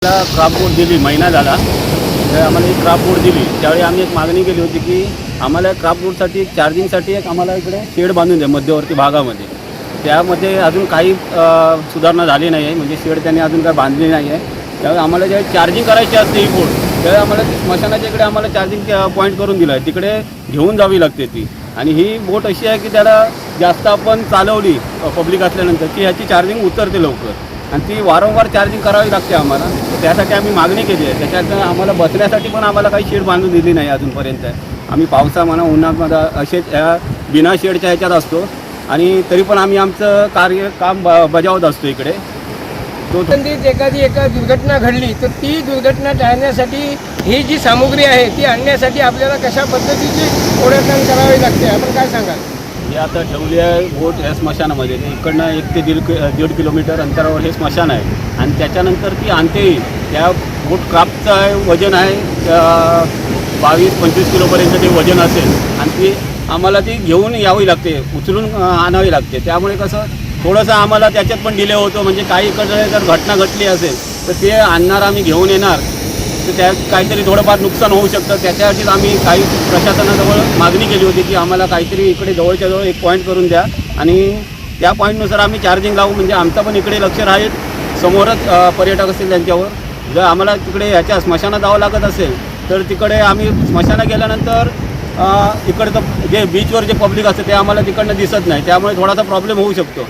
मला craft board दिली, महिना झाला. तर आम्हाला एक क्राफ्ट बोर्ड दिली. त्यावेळी आम्ही एक मागणी केली होती की आम्हाला क्राफ्ट बोर्डसाठी चार्जिंगसाठी एक आम्हाला इकडे शेड बांधून द्या मध्यवर्ती भागामध्ये. त्यामध्ये अजून काही सुधारणा झाली नाही आहे, म्हणजे शेड त्यांनी अजून काही बांधली नाही आहे. त्यावेळी आम्हाला जे चार्जिंग करायची असते ही बोर्ड, त्यावेळी आम्हाला स्मशानाच्या इकडे आम्हाला चार्जिंग पॉईंट करून दिला आहे. तिकडे घेऊन जावी लागते ती. आणि ही बोट अशी आहे की त्याला जास्त आपण चालवली पब्लिक असल्यानंतर की ह्याची चार्जिंग उतरते लवकर आणि ती वारंवार चार्जिंग करावी लागते आम्हाला. त्यासाठी आम्ही मागणी केली आहे. त्याच्यात आम्हाला बसण्यासाठी पण आम्हाला काही शेड बांधून दिली नाही अजूनपर्यंत. आम्ही पावसा म्हणा उन्हामध्ये असेच ह्या बिना शेडच्या ह्याच्यात असतो आणि तरी पण आम्ही आमचं काम बजावत असतो इकडे. एकंदरीत एका दुर्घटना घडली तर ती दुर्घटना टाळण्यासाठी ही जी सामुग्री आहे ती आणण्यासाठी आपल्याला कशा पद्धतीची ओळखण करावी लागते, आपण काय सांगाल? हे आता ठेवली आहे बोट ह्या स्मशानामध्ये. इकडनं 1 ते 1.5 किलोमीटर अंतरावर हे स्मशान आहे आणि त्याच्यानंतर ती आणतेही. त्या बोट क्राफ्टचं वजन आहे 22-25 किलोपर्यंत ते वजन असेल आणि ती आम्हाला ती घेऊन यावी लागते, उचलून आणावी लागते. त्यामुळे कसं थोडंसं आम्हाला त्याच्यात पण डिले होतो. म्हणजे काही इकडे जर घटना घडली असेल तर ते आणणार आम्ही घेऊन येणार तर त्यात काहीतरी थोडंफार नुकसान होऊ शकतं. त्याच्यासाठीच आम्ही काही प्रशासनाजवळ मागणी केली होती की आम्हाला काहीतरी इकडे जवळच्या जवळ एक पॉईंट करून द्या आणि त्या पॉईंटनुसार आम्ही चार्जिंग लावू. म्हणजे आमचं पण इकडे लक्ष राहील, समोरच पर्यटक असतील त्यांच्यावर. जर आम्हाला तिकडे ह्याच्या स्मशानात जावं लागत असेल तर तिकडे आम्ही स्मशानात गेल्यानंतर इकडचं जे बीचवर जे पब्लिक असतं ते आम्हाला तिकडनं दिसत नाही. त्यामुळे थोडासा प्रॉब्लेम होऊ शकतो.